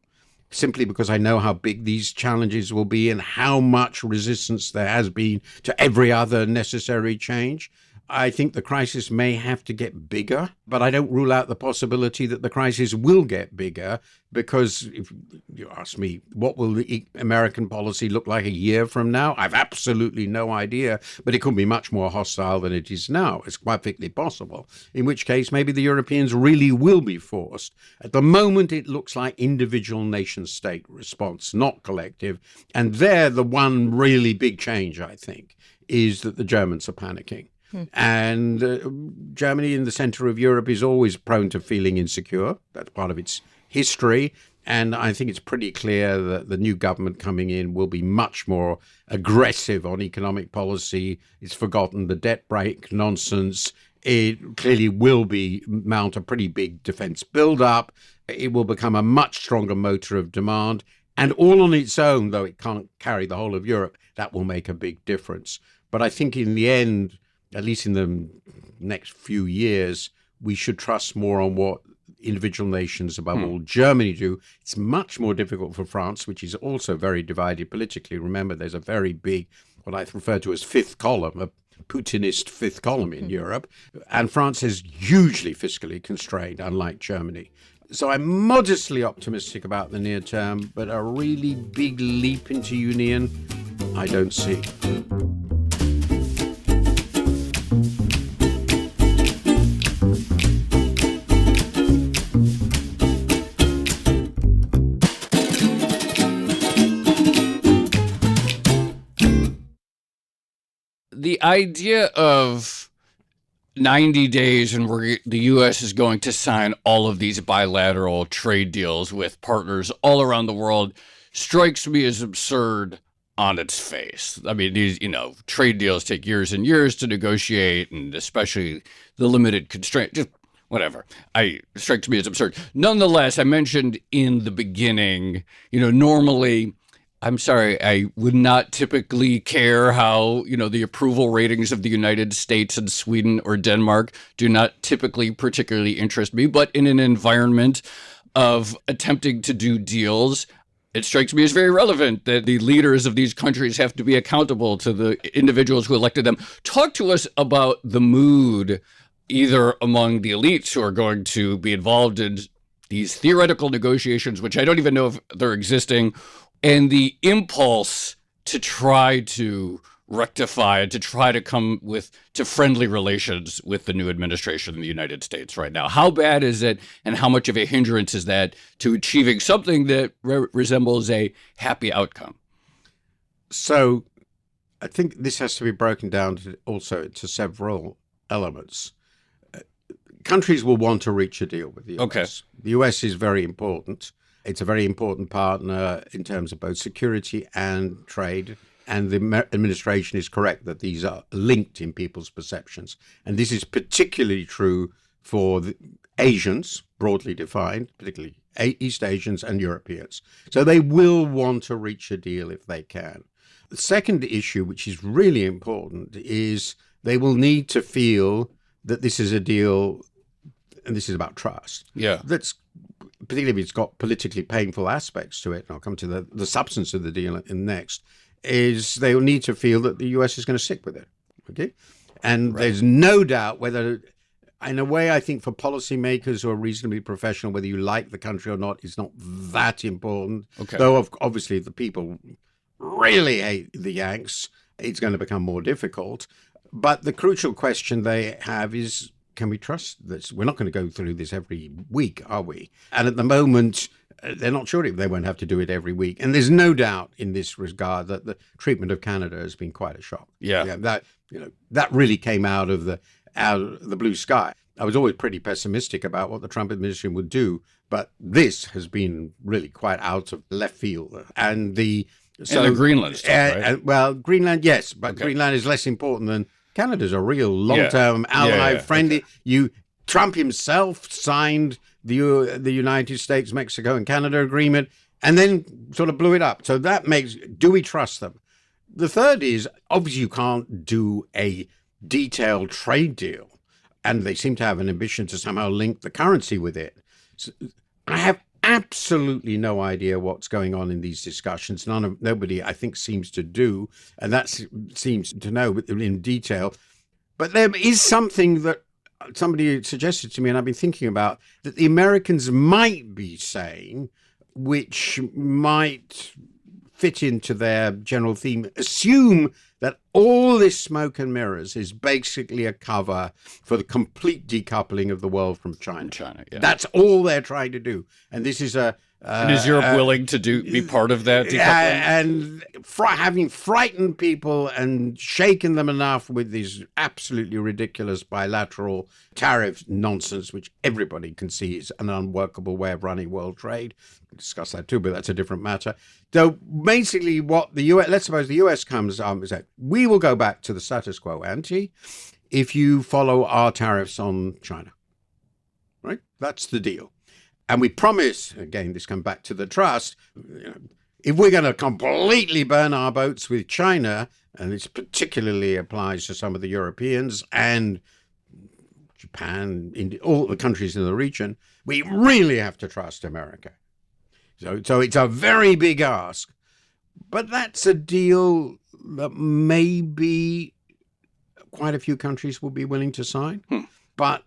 simply because I know how big these challenges will be and how much resistance there has been to every other necessary change. I think the crisis may have to get bigger, but I don't rule out the possibility that the crisis will get bigger, because if you ask me, what will the American policy look like a year from now? I've absolutely no idea, but it could be much more hostile than it is now. It's perfectly possible, in which case maybe the Europeans really will be forced. At the moment, it looks like individual nation-state response, not collective. And there, the one really big change, I think, is that the Germans are panicking. And Germany, in the center of Europe, is always prone to feeling insecure. That's part of its history. And I think it's pretty clear that the new government coming in will be much more aggressive on economic policy. It's forgotten the debt brake nonsense. It clearly will mount a pretty big defense build-up. It will become a much stronger motor of demand. And all on its own, though it can't carry the whole of Europe, that will make a big difference. But I think in the end, at least in the next few years, we should trust more on what individual nations, above all Germany, do. It's much more difficult for France, which is also very divided politically. Remember, there's a very big, what I refer to as fifth column, a Putinist fifth column in Europe. And France is hugely fiscally constrained, unlike Germany. So I'm modestly optimistic about the near term, but a really big leap into union, I don't see. The idea of 90 days and the U.S. is going to sign all of these bilateral trade deals with partners all around the world strikes me as absurd on its face. I mean, these, trade deals take years and years to negotiate, and especially the limited constraint, just whatever. It strikes me as absurd. Nonetheless, I mentioned in the beginning, normally, I'm sorry, I would not typically care how, the approval ratings of the United States and Sweden or Denmark do not typically particularly interest me. But in an environment of attempting to do deals, it strikes me as very relevant that the leaders of these countries have to be accountable to the individuals who elected them. Talk to us about the mood either among the elites who are going to be involved in these theoretical negotiations, which I don't even know if they're existing, and the impulse to try to rectify, to try to come to friendly relations with the new administration in the United States right now. How bad is it, and how much of a hindrance is that to achieving something that resembles a happy outcome? So I think this has to be broken down to several elements. Countries will want to reach a deal with the US. Okay. The US is very important. It's a very important partner in terms of both security and trade. And the administration is correct that these are linked in people's perceptions. And this is particularly true for the Asians, broadly defined, particularly East Asians and Europeans. So they will want to reach a deal if they can. The second issue, which is really important, is they will need to feel that this is a deal, and this is about trust. Yeah. That's particularly if it's got politically painful aspects to it, and I'll come to the substance of the deal in next, is they will need to feel that the US is going to stick with it. Okay? And there's no doubt whether, in a way, I think for policymakers who are reasonably professional, whether you like the country or not is not that important. Okay. Though, obviously, the people really hate the Yanks, it's going to become more difficult. But the crucial question they have is, can we trust this? We're not going to go through this every week, are we? And at the moment, they're not sure if they won't have to do it every week. And there's no doubt in this regard that the treatment of Canada has been quite a shock. Yeah. That really came out of the blue sky. I was always pretty pessimistic about what the Trump administration would do, but this has been really quite out of left field. And the Greenland stuff, right? Well, Greenland, yes, but Okay. Greenland is less important than Canada's a real long-term ally, friendly. Okay. Trump himself signed the United States, Mexico, and Canada agreement, and then sort of blew it up. So that makes, do we trust them? The third is, obviously, you can't do a detailed trade deal, and they seem to have an ambition to somehow link the currency with it. So I have absolutely no idea what's going on in these discussions. Nobody, I think, seems to do, and that seems to know in detail. But there is something that somebody suggested to me, and I've been thinking about, that the Americans might be saying, which might fit into their general theme. Assume that all this smoke and mirrors is basically a cover for the complete decoupling of the world from China. Yeah. That's all they're trying to do. And this is and is Europe willing to be part of that decoupling? And having frightened people and shaken them enough with these absolutely ridiculous bilateral tariff nonsense, which everybody can see is an unworkable way of running world trade. We'll discuss that too, but that's a different matter. So basically what the US, let's suppose the US comes and says, we will go back to the status quo ante if you follow our tariffs on China. Right? That's the deal. And we promise, again, this comes back to the trust, if we're going to completely burn our boats with China, and this particularly applies to some of the Europeans and Japan, India, all the countries in the region, we really have to trust America. So it's a very big ask. But that's a deal that maybe quite a few countries will be willing to sign. But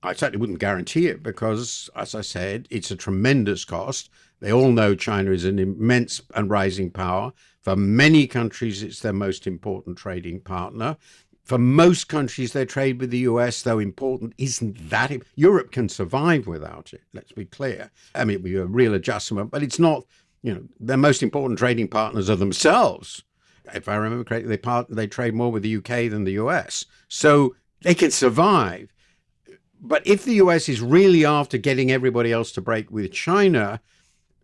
I certainly wouldn't guarantee it because, as I said, it's a tremendous cost. They all know China is an immense and rising power. For many countries, it's their most important trading partner. For most countries, their trade with the US, though important, isn't that. Europe can survive without it, let's be clear. I mean, it'd be a real adjustment, but it's not, their most important trading partners are themselves. If I remember correctly, they trade more with the UK than the US. So they can survive. But if the US is really after getting everybody else to break with China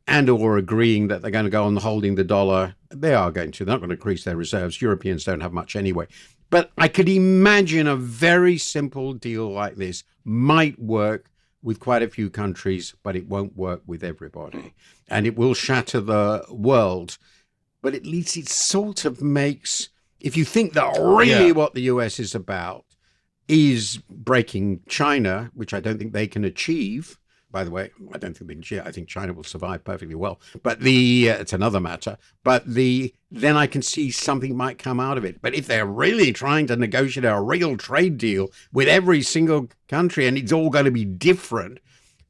and or agreeing that they're going to go on holding the dollar, they are going to. They're not going to increase their reserves. Europeans don't have much anyway. But I could imagine a very simple deal like this might work with quite a few countries, but it won't work with everybody. And it will shatter the world. But at least it sort of makes, if you think that really what the US is about is breaking China, which I don't think they can achieve, by the way. I don't think they can cheat. I think China will survive perfectly well. But it's another matter. But then I can see something might come out of it. But if they're really trying to negotiate a real trade deal with every single country and it's all going to be different,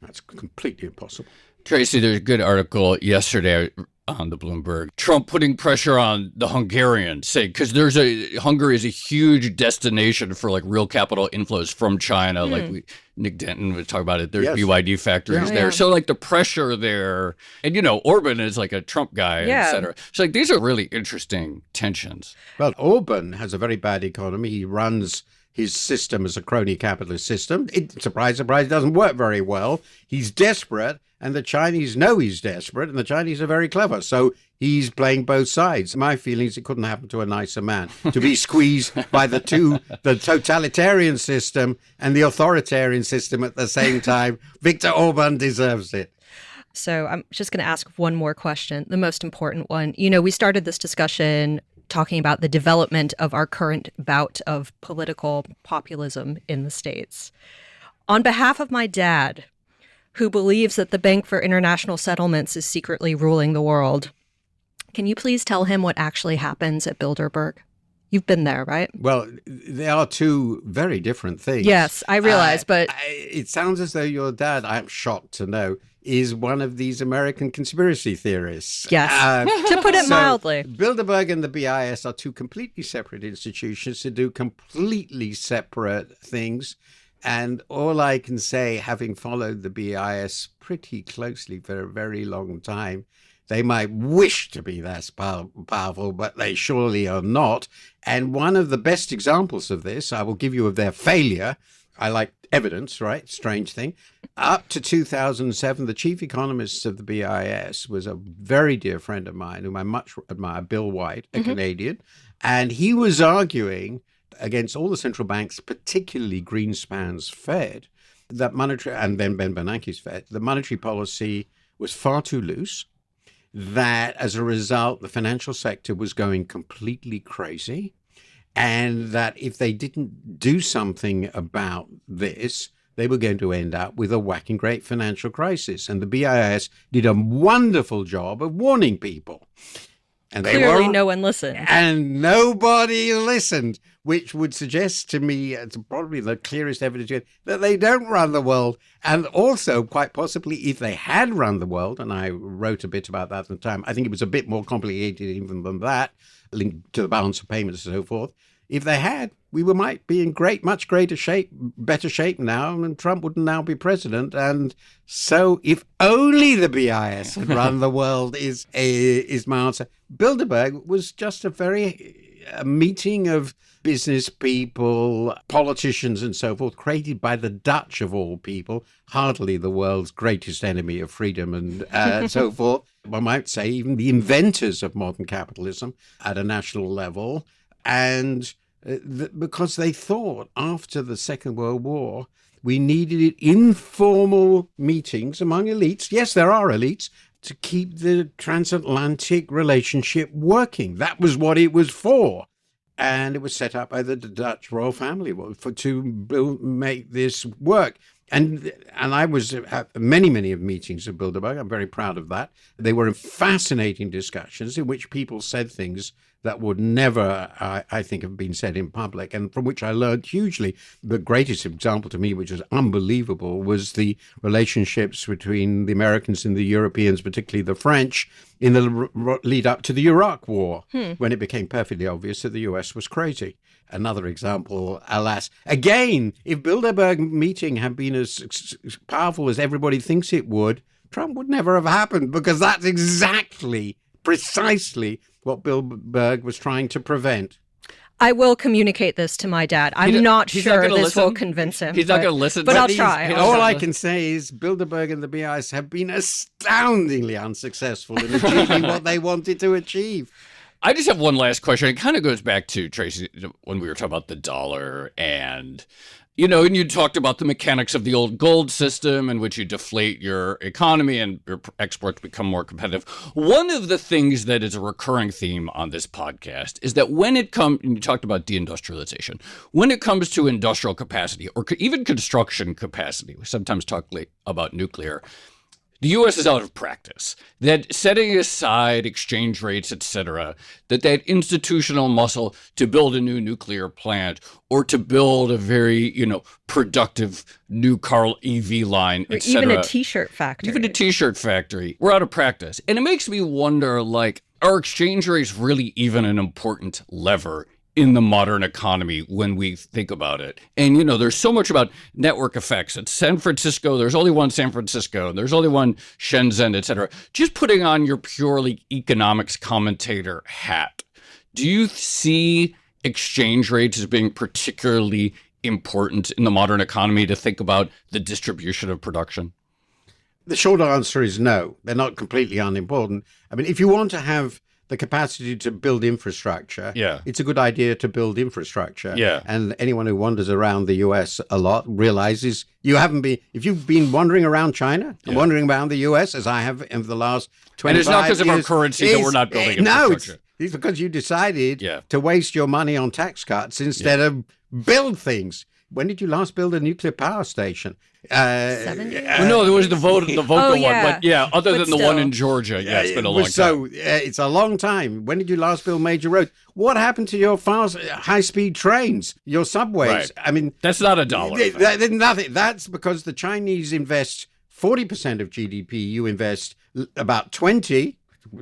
that's completely impossible. Tracy, there's a good article yesterday on the Bloomberg. Trump putting pressure on the Hungarians, say, because Hungary is a huge destination for like real capital inflows from China. Like Nick Denton would talk about it. There's BYD factories there. So like the pressure there, and Orban is like a Trump guy, et cetera. So like these are really interesting tensions. Well, Orban has a very bad economy. He runs his system as a crony capitalist system. Surprise, surprise, doesn't work very well. He's desperate. And the Chinese know he's desperate, and the Chinese are very clever. So he's playing both sides. My feeling is it couldn't happen to a nicer man, to be squeezed by the totalitarian system and the authoritarian system at the same time. Viktor Orban deserves it. So I'm just going to ask one more question, the most important one. We started this discussion talking about the development of our current bout of political populism in the States. On behalf of my dad, who believes that the Bank for International Settlements is secretly ruling the world, can you please tell him what actually happens at Bilderberg? You've been there, right? Well, they are two very different things. Yes, I realize, but it sounds as though your dad, I'm shocked to know, is one of these American conspiracy theorists. Yes, to put it mildly. Bilderberg and the BIS are two completely separate institutions to do completely separate things. And all I can say, having followed the BIS pretty closely for a very long time, they might wish to be less powerful, but they surely are not. And one of the best examples of this, I will give you of their failure. I like evidence, right? Strange thing. Up to 2007, the chief economist of the BIS was a very dear friend of mine, whom I much admire, Bill White, a Canadian. And he was arguing against all the central banks, particularly Greenspan's Fed, that monetary, and then Ben Bernanke's Fed, the monetary policy was far too loose, that as a result, the financial sector was going completely crazy, and that if they didn't do something about this, they were going to end up with a whacking great financial crisis. And the BIS did a wonderful job of warning people. And clearly no one listened. And nobody listened, which would suggest to me, it's probably the clearest evidence, that they don't run the world. And also, quite possibly, if they had run the world, and I wrote a bit about that at the time, I think it was a bit more complicated even than that, linked to the balance of payments and so forth. If they had, we might be in much greater shape, better shape now, and Trump wouldn't now be president. And so if only the BIS had run the world is my answer. Bilderberg was just a meeting of business people, politicians and so forth, created by the Dutch of all people, hardly the world's greatest enemy of freedom and so forth. One might say even the inventors of modern capitalism at a national level. And because they thought after the Second World War, we needed informal meetings among elites. Yes, there are elites, to keep the transatlantic relationship working. That was what it was for. And it was set up by the Dutch royal family to make this work. And I was at many of meetings of Bilderberg. I'm very proud of that. They were fascinating discussions in which people said things that would never, I think, have been said in public, and from which I learned hugely. The greatest example to me, which was unbelievable, was the relationships between the Americans and the Europeans, particularly the French, in the lead up to the Iraq War, when it became perfectly obvious that the US was crazy. Another example, alas. Again, if Bilderberg meeting had been as powerful as everybody thinks it would, Trump would never have happened, because that's precisely what Bilderberg was trying to prevent. I will communicate this to my dad. I'm not sure this will convince him. He's not going to listen. But I'll try. All I can say is Bilderberg and the BIS have been astoundingly unsuccessful in achieving what they wanted to achieve. I just have one last question. It kind of goes back to, Tracy, when we were talking about the dollar and you talked about the mechanics of the old gold system in which you deflate your economy and your exports become more competitive. One of the things that is a recurring theme on this podcast is that when it comes, and you talked about deindustrialization, when it comes to industrial capacity or even construction capacity, we sometimes talk about nuclear, the U.S. is out of practice. That setting aside exchange rates, et cetera, that institutional muscle to build a new nuclear plant or to build a very, productive new car EV line, et cetera. Even a T-shirt factory. We're out of practice. And it makes me wonder, are exchange rates really even an important lever in the modern economy when we think about it? And, there's so much about network effects. At San Francisco, there's only one San Francisco, and there's only one Shenzhen, et cetera. Just putting on your purely economics commentator hat, do you see exchange rates as being particularly important in the modern economy to think about the distribution of production? The short answer is no. They're not completely unimportant. I mean, if you want to have the capacity to build infrastructure, it's a good idea to build infrastructure. Yeah. And anyone who wanders around the US a lot realizes if you've been wandering around China and wandering around the US, as I have in the last 25 years. And it's not because of our currency that we're not building infrastructure. No, it's because you decided to waste your money on tax cuts instead of build things. When did you last build a nuclear power station? 7 years? No, there was the Volta one. But other than still. the one in Georgia, it's been a long time. So it's a long time. When did you last build major roads? What happened to your fast, high-speed trains, your subways? Right. I mean, that's not a dollar. Nothing. That's because the Chinese invest 40% of GDP. You invest about 20%.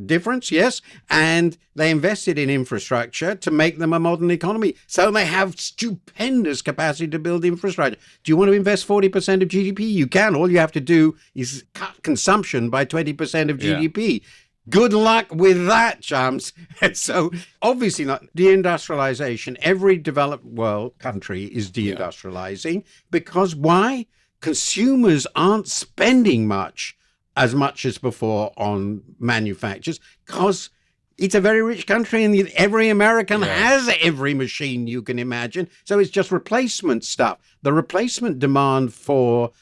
Difference, yes, and they invested in infrastructure to make them a modern economy. So they have stupendous capacity to build infrastructure. Do you want to invest 40% of GDP? You can. All you have to do is cut consumption by 20% of GDP. Good luck with that, chums. So obviously not deindustrialization. Every developed world country is deindustrializing because why? Consumers aren't spending as much as before on manufacturers because it's a very rich country and every American has every machine you can imagine. So it's just replacement stuff. The replacement demand for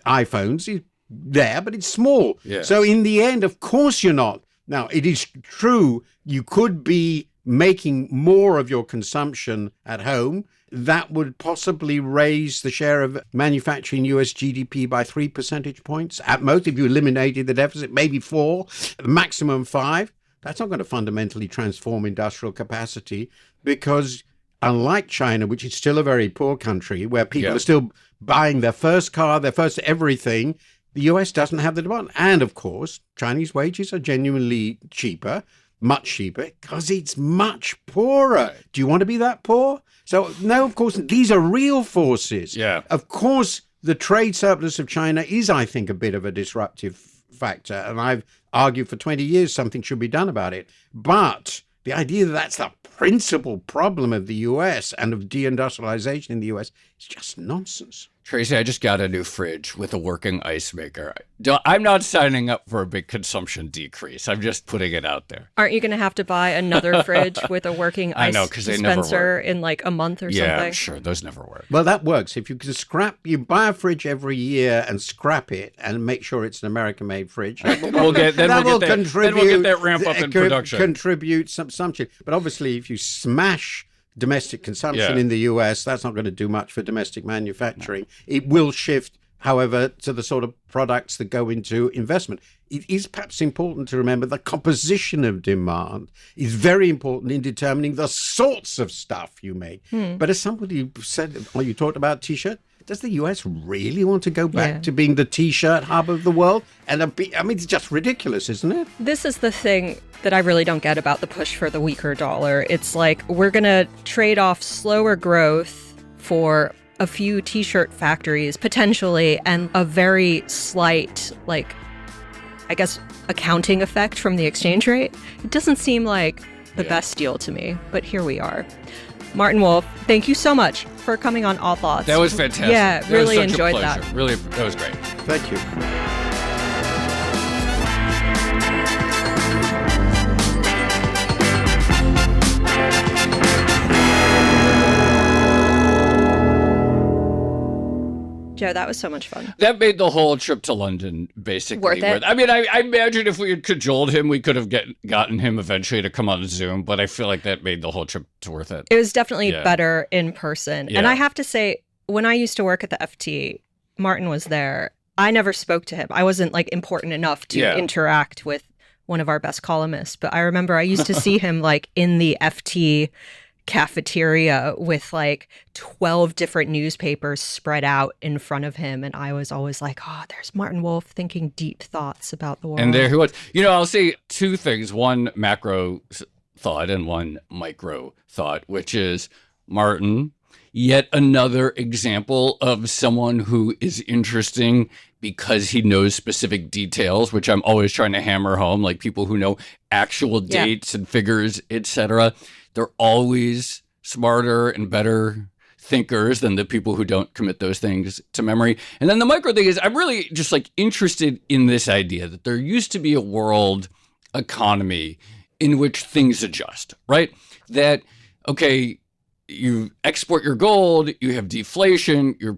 iPhones is there, but it's small. Yeah. So in the end, of course you're not. Now, it is true you could be making more of your consumption at home. That would possibly raise the share of manufacturing US GDP by 3 percentage points. At most, if you eliminated the deficit, maybe 4, maximum 5. That's not going to fundamentally transform industrial capacity because unlike China, which is still a very poor country where people are still buying their first car, their first everything, the US doesn't have the demand. And of course, Chinese wages are genuinely cheaper, much cheaper, because it's much poorer. Do you want to be that poor? So, no, of course, these are real forces. Yeah. Of course, the trade surplus of China is, I think, a bit of a disruptive factor. And I've argued for 20 years something should be done about it. But the idea that that's the principal problem of the U.S. and of deindustrialization in the U.S. is just nonsense. Tracy, I just got a new fridge with a working ice maker. I'm not signing up for a big consumption decrease. I'm just putting it out there. Aren't you going to have to buy another fridge with a working ice dispenser in like a month or something? Yeah, sure. Those never work. Well, that works. If you can you buy a fridge every year and scrap it and make sure it's an American-made fridge. We'll get that ramp up in production. Contribute some consumption. But obviously, if you smash domestic consumption in the US, that's not going to do much for domestic manufacturing. It will shift, however, to the sort of products that go into investment. It is perhaps important to remember the composition of demand is very important in determining the sorts of stuff you make. But as somebody said, you talked about T-shirt, does the US really want to go back to being the T-shirt hub of the world? And I mean, it's just ridiculous, isn't it? This is the thing that I really don't get about the push for the weaker dollar. It's like we're going to trade off slower growth for a few T-shirt factories, potentially, and a very slight, accounting effect from the exchange rate. It doesn't seem like the best deal to me, but here we are. Martin Wolf, thank you so much for coming on All Thoughts. That was fantastic. Yeah, really enjoyed that. Really, that was great. Thank you. Joe, that was so much fun. That made the whole trip to London basically worth it. I mean, I imagine if we had cajoled him, we could have gotten him eventually to come on Zoom, but I feel like that made the whole trip worth it. It was definitely better in person. And I have to say, when I used to work at the FT, Martin was there. I never spoke to him. I wasn't like important enough to interact with one of our best columnists. But I remember I used to see him like in the FT cafeteria with like 12 different newspapers spread out in front of him. And I was always like, oh, there's Martin Wolf thinking deep thoughts about the world. And there he was. You know, I'll say two things, one macro thought and one micro thought, which is Martin, yet another example of someone who is interesting because he knows specific details, which I'm always trying to hammer home, like people who know actual dates and figures, etc. They're always smarter and better thinkers than the people who don't commit those things to memory. And then the micro thing is I'm really just like interested in this idea that there used to be a world economy in which things adjust, right? That, okay, you export your gold, you have deflation, your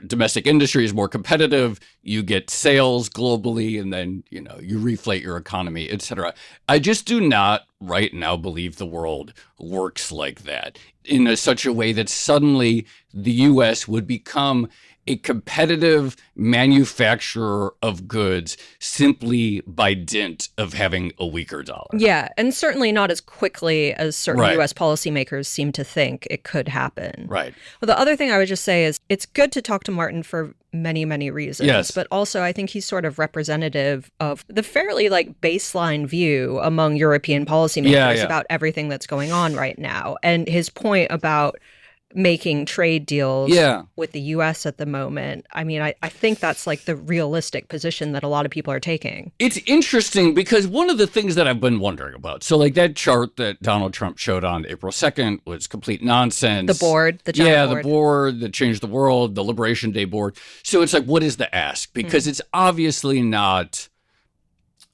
domestic industry is more competitive, you get sales globally, and then, you know, you reflate your economy, etc. I just do not right now believe the world works like that in such a way that suddenly the US would become a competitive manufacturer of goods simply by dint of having a weaker dollar. Yeah, and certainly not as quickly as certain U.S. policymakers seem to think it could happen. Right. Well, the other thing I would just say is it's good to talk to Martin for many, many reasons. Yes. But also I think he's sort of representative of the fairly like baseline view among European policymakers about everything that's going on right now. And his point about making trade deals with the U.S. at the moment. I mean, I think that's like the realistic position that a lot of people are taking. It's interesting because one of the things that I've been wondering about, so like that chart that Donald Trump showed on April 2nd was complete nonsense. The board, the giant board. The board that changed the world, the Liberation Day board. So it's like, what is the ask? Because it's obviously not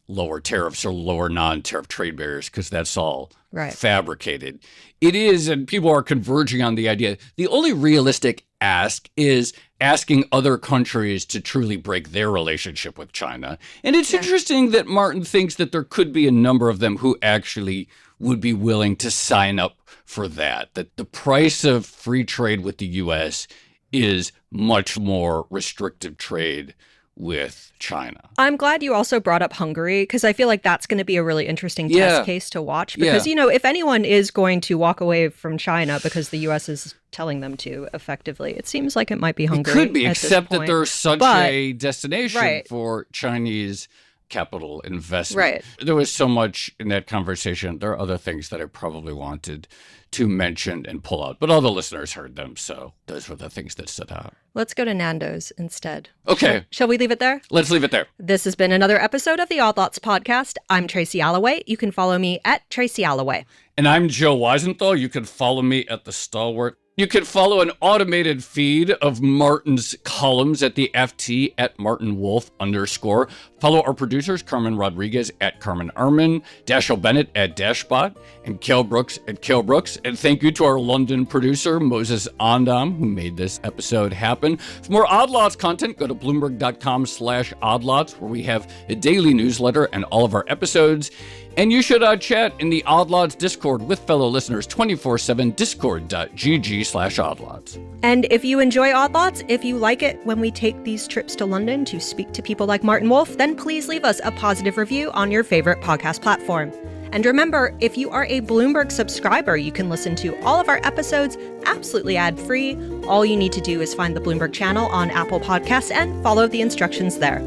lower tariffs or lower non-tariff trade barriers, because that's all fabricated. It is, and people are converging on the idea, the only realistic ask is asking other countries to truly break their relationship with China. And it's interesting that Martin thinks that there could be a number of them who actually would be willing to sign up for that the price of free trade with the U.S. is much more restrictive trade with China. I'm glad you also brought up Hungary, because I feel like that's going to be a really interesting test case to watch. Because, you know, if anyone is going to walk away from China because the U.S. is telling them to effectively, it seems like it might be Hungary. It could be, except that there's such a destination for Chinese capital investment. Right. There was so much in that conversation. There are other things that I probably wanted to mention and pull out, but all the listeners heard them, so those were the things that stood out. Let's go to Nando's instead. Okay. Shall we leave it there? Let's leave it there. This has been another episode of the Odd Lots podcast. I'm Tracy Alloway. You can follow me at Tracy Alloway. And I'm Joe Weisenthal. You can follow me at The Stalwart. You can follow an automated feed of Martin's columns at the FT at MartinWolf _. Follow our producers, Carmen Rodriguez at Carmen Arman, Dashiell Bennett at Dashbot, and Cale Brooks at Cale Brooks. And thank you to our London producer, Moses Andam, who made this episode happen. For more Odd Lots content, go to Bloomberg.com/oddlots, where we have a daily newsletter and all of our episodes. And you should chat in the Odd Lots Discord with fellow listeners 24/7, discord.gg/oddlots. And if you enjoy Odd Lots, if you like it when we take these trips to London to speak to people like Martin Wolf, then please leave us a positive review on your favorite podcast platform. And remember, if you are a Bloomberg subscriber, you can listen to all of our episodes absolutely ad-free. All you need to do is find the Bloomberg channel on Apple Podcasts and follow the instructions there.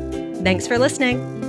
Thanks for listening.